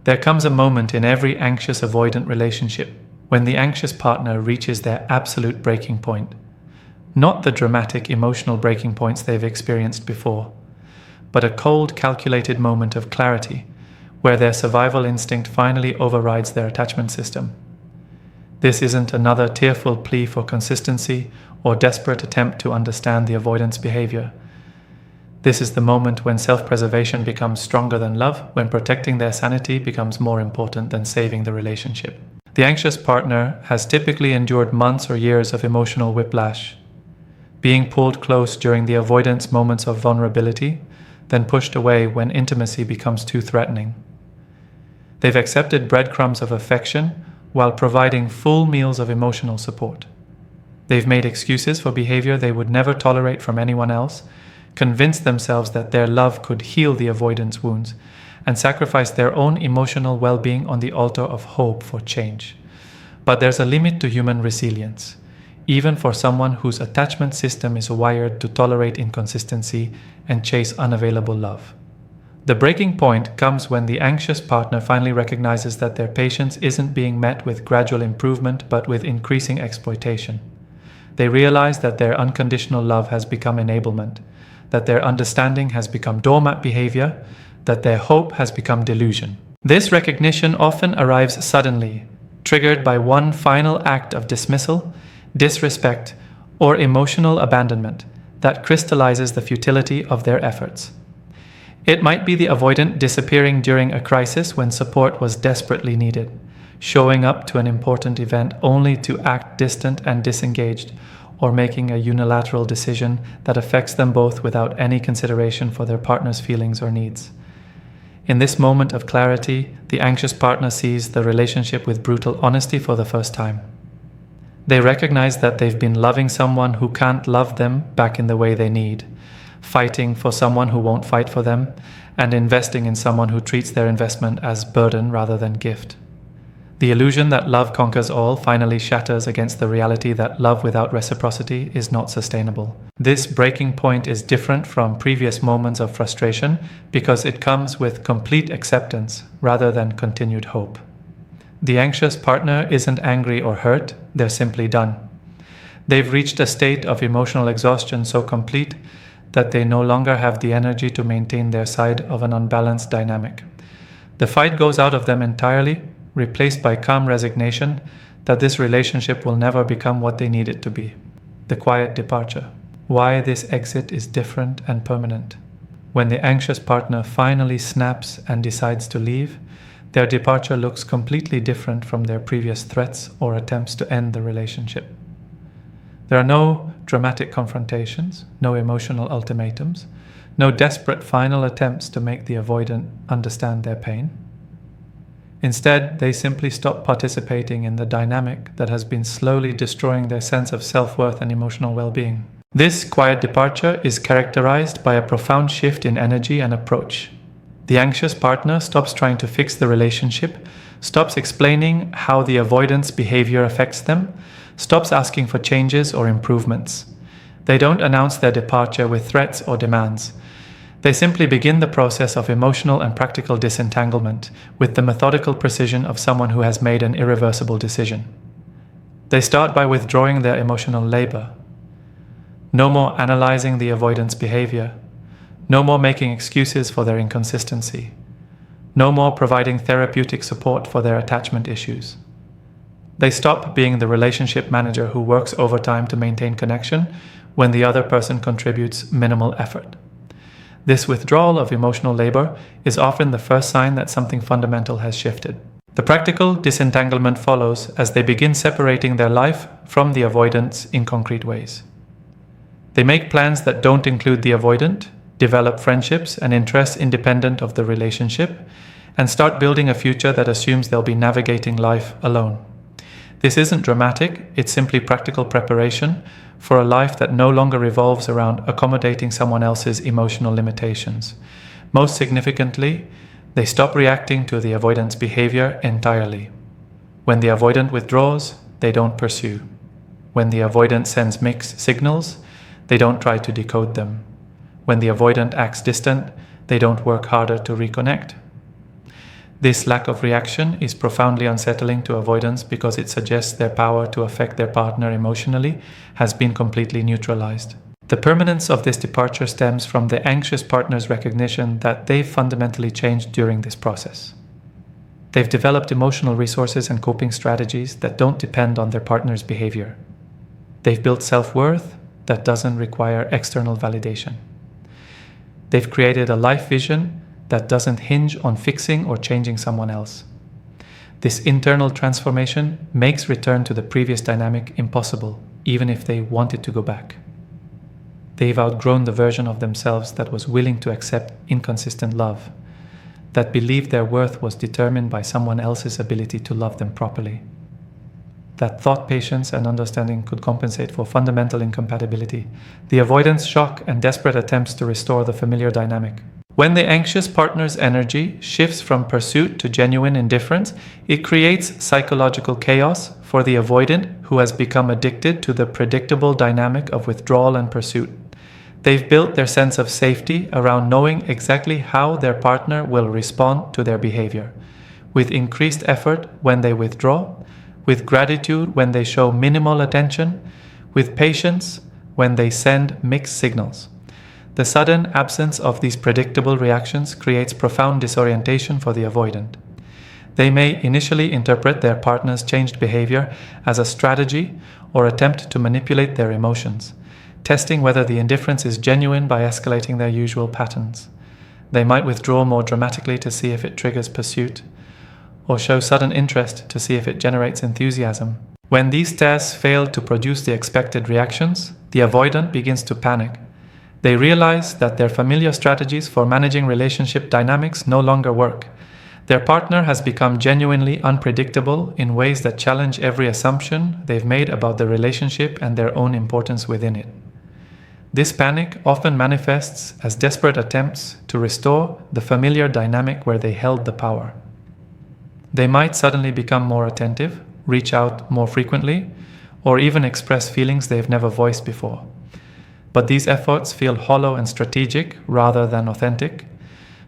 There comes a moment in every anxious avoidant relationship when the anxious partner reaches their absolute breaking point. Not the dramatic emotional breaking points they've experienced before, but a cold, calculated moment of clarity where their survival instinct finally overrides their attachment system. This isn't another tearful plea for consistency or desperate attempt to understand the avoidance behavior. This is the moment when self-preservation becomes stronger than love, when protecting their sanity becomes more important than saving the relationship. The anxious partner has typically endured months or years of emotional whiplash, being pulled close during the avoidance moments of vulnerability, then pushed away when intimacy becomes too threatening. They've accepted breadcrumbs of affection while providing full meals of emotional support. They've made excuses for behavior they would never tolerate from anyone else, convinced themselves that their love could heal the avoidance wounds, and sacrificed their own emotional well-being on the altar of hope for change. But there's a limit to human resilience, even for someone whose attachment system is wired to tolerate inconsistency and chase unavailable love. The breaking point comes when the anxious partner finally recognizes that their patience isn't being met with gradual improvement but with increasing exploitation. They realize that their unconditional love has become enablement, that their understanding has become doormat behavior, that their hope has become delusion. This recognition often arrives suddenly, triggered by one final act of dismissal, disrespect, or emotional abandonment that crystallizes the futility of their efforts. It might be the avoidant disappearing during a crisis when support was desperately needed, showing up to an important event only to act distant and disengaged, or making a unilateral decision that affects them both without any consideration for their partner's feelings or needs. In this moment of clarity, the anxious partner sees the relationship with brutal honesty for the first time. They recognize that they've been loving someone who can't love them back in the way they need, fighting for someone who won't fight for them, and investing in someone who treats their investment as burden rather than gift. The illusion that love conquers all finally shatters against the reality that love without reciprocity is not sustainable. This breaking point is different from previous moments of frustration because it comes with complete acceptance rather than continued hope. The anxious partner isn't angry or hurt, they're simply done. They've reached a state of emotional exhaustion so complete that they no longer have the energy to maintain their side of an unbalanced dynamic. The fight goes out of them entirely, replaced by calm resignation that this relationship will never become what they need it to be. The quiet departure. Why this exit is different and permanent. When the anxious partner finally snaps and decides to leave, their departure looks completely different from their previous threats or attempts to end the relationship. There are no dramatic confrontations, no emotional ultimatums, no desperate final attempts to make the avoidant understand their pain. Instead, they simply stop participating in the dynamic that has been slowly destroying their sense of self-worth and emotional well-being. This quiet departure is characterized by a profound shift in energy and approach. The anxious partner stops trying to fix the relationship, stops explaining how the avoidance behavior affects them, stops asking for changes or improvements. They don't announce their departure with threats or demands. They simply begin the process of emotional and practical disentanglement with the methodical precision of someone who has made an irreversible decision. They start by withdrawing their emotional labor. No more analyzing the avoidance behavior. No more making excuses for their inconsistency. No more providing therapeutic support for their attachment issues. They stop being the relationship manager who works overtime to maintain connection when the other person contributes minimal effort. This withdrawal of emotional labor is often the first sign that something fundamental has shifted. The practical disentanglement follows as they begin separating their life from the avoidance in concrete ways. They make plans that don't include the avoidant, develop friendships and interests independent of the relationship, and start building a future that assumes they'll be navigating life alone. This isn't dramatic, it's simply practical preparation for a life that no longer revolves around accommodating someone else's emotional limitations. Most significantly, they stop reacting to the avoidance behavior entirely. When the avoidant withdraws, they don't pursue. When the avoidant sends mixed signals, they don't try to decode them. When the avoidant acts distant, they don't work harder to reconnect. This lack of reaction is profoundly unsettling to avoidants because it suggests their power to affect their partner emotionally has been completely neutralized. The permanence of this departure stems from the anxious partner's recognition that they've fundamentally changed during this process. They've developed emotional resources and coping strategies that don't depend on their partner's behavior. They've built self-worth that doesn't require external validation. They've created a life vision that doesn't hinge on fixing or changing someone else. This internal transformation makes return to the previous dynamic impossible, even if they wanted to go back. They've outgrown the version of themselves that was willing to accept inconsistent love, that believed their worth was determined by someone else's ability to love them properly, that thought patience and understanding could compensate for fundamental incompatibility. The avoidance, shock, and desperate attempts to restore the familiar dynamic. When the anxious partner's energy shifts from pursuit to genuine indifference, it creates psychological chaos for the avoidant who has become addicted to the predictable dynamic of withdrawal and pursuit. They've built their sense of safety around knowing exactly how their partner will respond to their behavior, with increased effort when they withdraw, with gratitude when they show minimal attention, with patience when they send mixed signals. The sudden absence of these predictable reactions creates profound disorientation for the avoidant. They may initially interpret their partner's changed behavior as a strategy or attempt to manipulate their emotions, testing whether the indifference is genuine by escalating their usual patterns. They might withdraw more dramatically to see if it triggers pursuit, or show sudden interest to see if it generates enthusiasm. When these tests fail to produce the expected reactions, the avoidant begins to panic. They realize that their familiar strategies for managing relationship dynamics no longer work. Their partner has become genuinely unpredictable in ways that challenge every assumption they've made about the relationship and their own importance within it. This panic often manifests as desperate attempts to restore the familiar dynamic where they held the power. They might suddenly become more attentive, reach out more frequently, or even express feelings they've never voiced before. But these efforts feel hollow and strategic rather than authentic,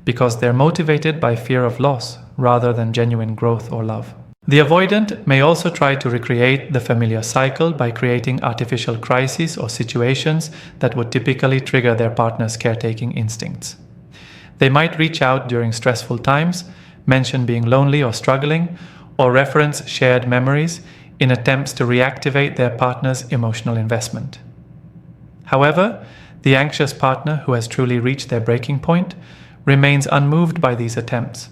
because they're motivated by fear of loss rather than genuine growth or love. The avoidant may also try to recreate the familiar cycle by creating artificial crises or situations that would typically trigger their partner's caretaking instincts. They might reach out during stressful times, mention being lonely or struggling, or reference shared memories in attempts to reactivate their partner's emotional investment. However, the anxious partner who has truly reached their breaking point remains unmoved by these attempts.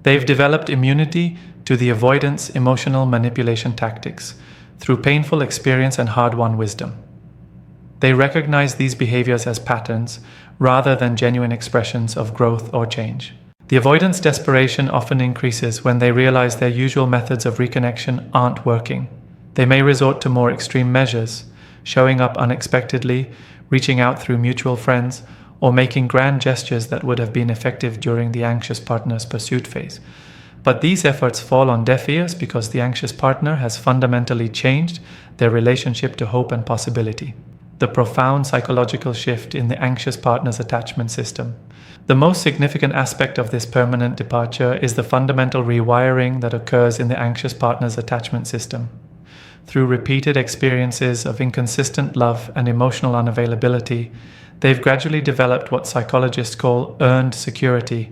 They've developed immunity to the avoidance emotional manipulation tactics through painful experience and hard-won wisdom. They recognize these behaviors as patterns rather than genuine expressions of growth or change. The avoidance desperation often increases when they realize their usual methods of reconnection aren't working. They may resort to more extreme measures, showing up unexpectedly, reaching out through mutual friends, or making grand gestures that would have been effective during the anxious partner's pursuit phase. But these efforts fall on deaf ears because the anxious partner has fundamentally changed their relationship to hope and possibility. The profound psychological shift in the anxious partner's attachment system. The most significant aspect of this permanent departure is the fundamental rewiring that occurs in the anxious partner's attachment system. Through repeated experiences of inconsistent love and emotional unavailability, they've gradually developed what psychologists call earned security,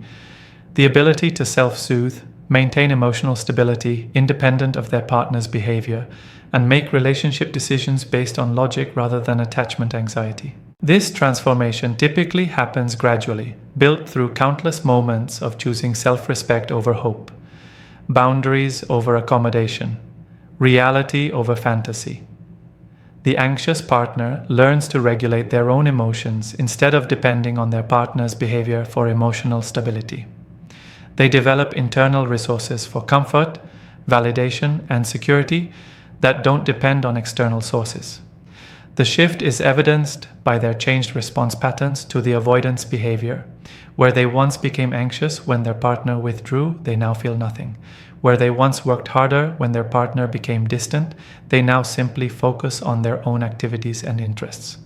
the ability to self-soothe, maintain emotional stability independent of their partner's behavior, and make relationship decisions based on logic rather than attachment anxiety. This transformation typically happens gradually, built through countless moments of choosing self-respect over hope, boundaries over accommodation, reality over fantasy. The anxious partner learns to regulate their own emotions instead of depending on their partner's behavior for emotional stability. They develop internal resources for comfort, validation, and security that don't depend on external sources. The shift is evidenced by their changed response patterns to the avoidance behavior. Where they once became anxious when their partner withdrew, they now feel nothing. Where they once worked harder when their partner became distant, they now simply focus on their own activities and interests.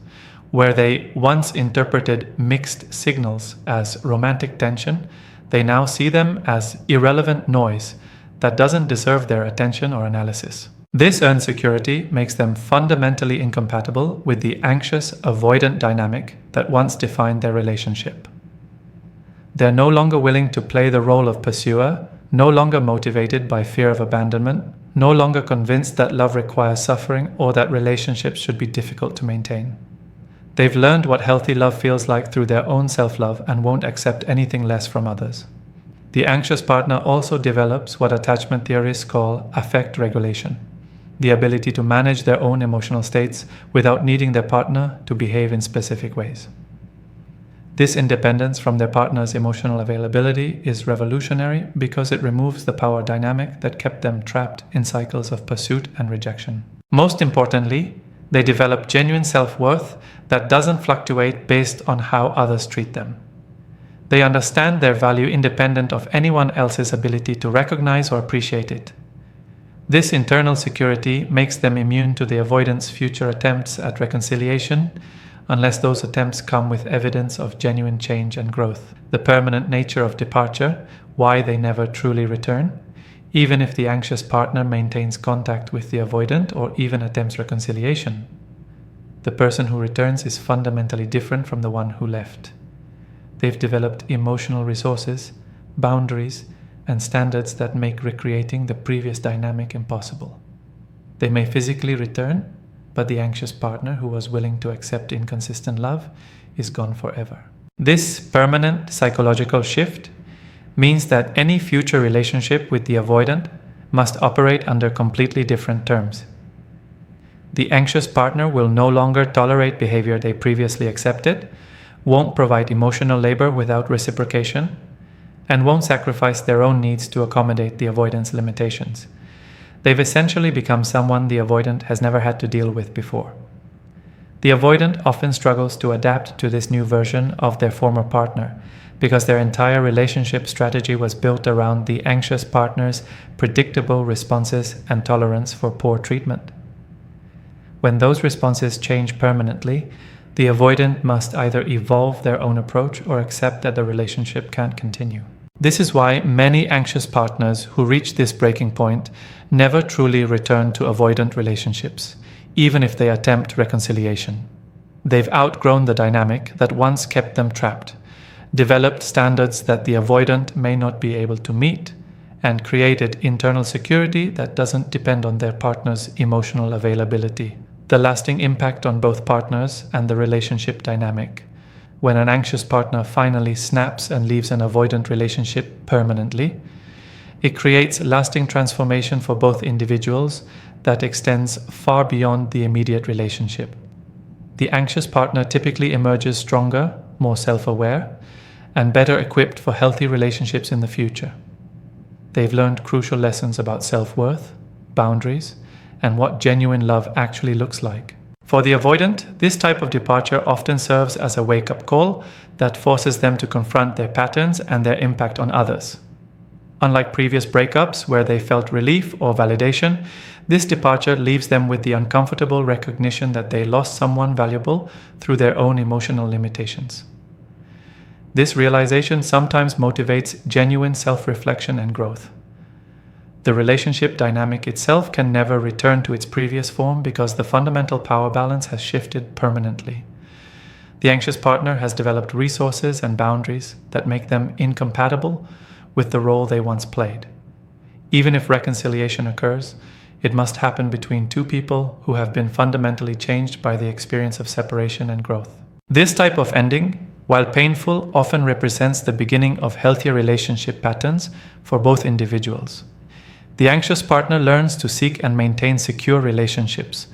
Where they once interpreted mixed signals as romantic tension, They now see them as irrelevant noise that doesn't deserve their attention or analysis. This earned security makes them fundamentally incompatible with the anxious, avoidant dynamic that once defined their relationship. They're no longer willing to play the role of pursuer, no longer motivated by fear of abandonment, no longer convinced that love requires suffering or that relationships should be difficult to maintain. They've learned what healthy love feels like through their own self-love and won't accept anything less from others. The anxious partner also develops what attachment theorists call affect regulation, the ability to manage their own emotional states without needing their partner to behave in specific ways. This independence from their partner's emotional availability is revolutionary because it removes the power dynamic that kept them trapped in cycles of pursuit and rejection. Most importantly, they develop genuine self-worth that doesn't fluctuate based on how others treat them. They understand their value independent of anyone else's ability to recognize or appreciate it. This internal security makes them immune to the avoidant's future attempts at reconciliation, unless those attempts come with evidence of genuine change and growth. The permanent nature of departure, why they never truly return, even if the anxious partner maintains contact with the avoidant or even attempts reconciliation. The person who returns is fundamentally different from the one who left. They've developed emotional resources, boundaries, and standards that make recreating the previous dynamic impossible. They may physically return, but the anxious partner who was willing to accept inconsistent love is gone forever. This permanent psychological shift means that any future relationship with the avoidant must operate under completely different terms. The anxious partner will no longer tolerate behavior they previously accepted, won't provide emotional labor without reciprocation, and won't sacrifice their own needs to accommodate the avoidant's limitations. They've essentially become someone the avoidant has never had to deal with before. The avoidant often struggles to adapt to this new version of their former partner because their entire relationship strategy was built around the anxious partner's predictable responses and tolerance for poor treatment. When those responses change permanently, the avoidant must either evolve their own approach or accept that the relationship can't continue. This is why many anxious partners who reach this breaking point never truly return to avoidant relationships, even if they attempt reconciliation. They've outgrown the dynamic that once kept them trapped, developed standards that the avoidant may not be able to meet, and created internal security that doesn't depend on their partner's emotional availability. The lasting impact on both partners and the relationship dynamic. When an anxious partner finally snaps and leaves an avoidant relationship permanently, it creates lasting transformation for both individuals that extends far beyond the immediate relationship. The anxious partner typically emerges stronger, more self-aware, and better equipped for healthy relationships in the future. They've learned crucial lessons about self-worth, boundaries, and what genuine love actually looks like. For the avoidant, this type of departure often serves as a wake-up call that forces them to confront their patterns and their impact on others. Unlike previous breakups where they felt relief or validation, this departure leaves them with the uncomfortable recognition that they lost someone valuable through their own emotional limitations. This realization sometimes motivates genuine self-reflection and growth. The relationship dynamic itself can never return to its previous form because the fundamental power balance has shifted permanently. The anxious partner has developed resources and boundaries that make them incompatible with the role they once played. Even if reconciliation occurs, it must happen between two people who have been fundamentally changed by the experience of separation and growth. This type of ending, while painful, often represents the beginning of healthier relationship patterns for both individuals. The anxious partner learns to seek and maintain secure relationships,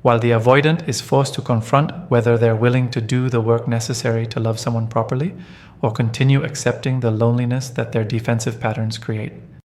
while the avoidant is forced to confront whether they're willing to do the work necessary to love someone properly or continue accepting the loneliness that their defensive patterns create.